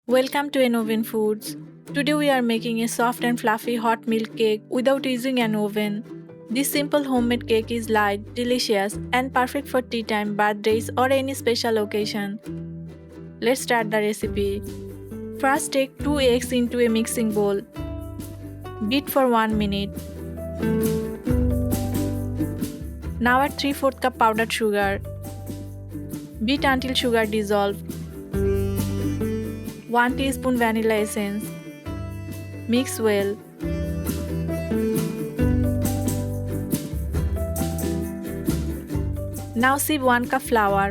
Welcome to Oven Foods. Today we are making a soft and fluffy hot milk cake without using an oven. This simple homemade cake is light, delicious, and perfect for tea time, birthdays, or any special occasion. Let's start the recipe. First, take 2 eggs into a mixing bowl. Beat for 1 minute. Now add 3/4 cup powdered sugar. Beat until sugar dissolves. 1 teaspoon vanilla essence. Mix well. Now sieve 1 cup flour,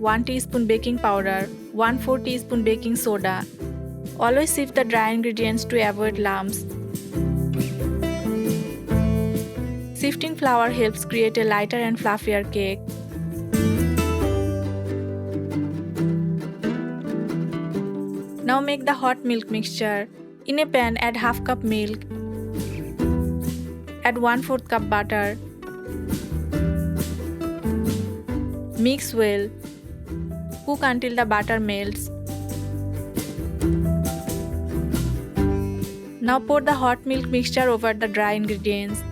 1 teaspoon baking powder, 1/4 teaspoon baking soda. Always sieve the dry ingredients to avoid lumps. Sifting flour helps create a lighter and fluffier cake. Now make the hot milk mixture. In a pan, add half cup milk. Add 1/4 cup butter. Mix well. Cook until the butter melts. Now pour the hot milk mixture over the dry ingredients.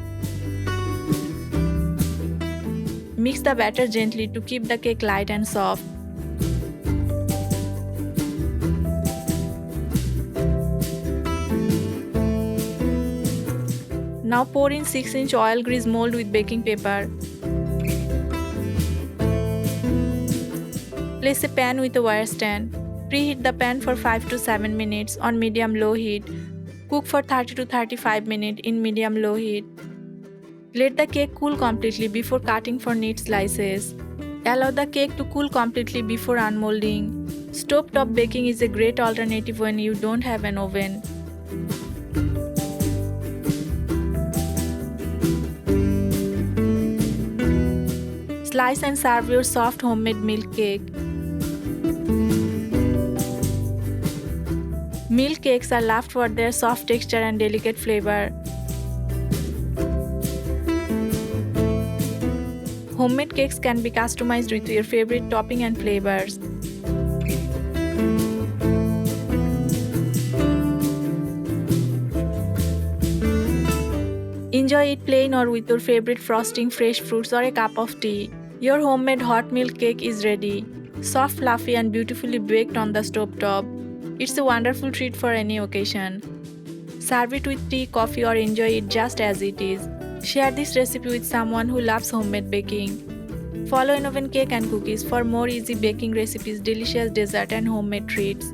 Mix the batter gently to keep the cake light and soft. Now pour in 6-inch oil grease mold with baking paper. Place a pan with a wire stand. Preheat the pan for 5 to 7 minutes on medium-low heat. Cook for 30 to 35 minutes in medium-low heat. Let the cake cool completely before cutting for neat slices. Allow the cake to cool completely before unmolding. Stove-top baking is a great alternative when you don't have an oven. Slice and serve your soft homemade milk cake. Milk cakes are loved for their soft texture and delicate flavor. Homemade cakes can be customized with your favorite topping and flavors. Enjoy it plain or with your favorite frosting, fresh fruits, or a cup of tea. Your homemade hot milk cake is ready. Soft, fluffy, and beautifully baked on the stove top. It's a wonderful treat for any occasion. Serve it with tea, coffee, or enjoy it just as it is. Share this recipe with someone who loves homemade baking. Follow Oven Cake and Cookies for more easy baking recipes, delicious dessert, and homemade treats.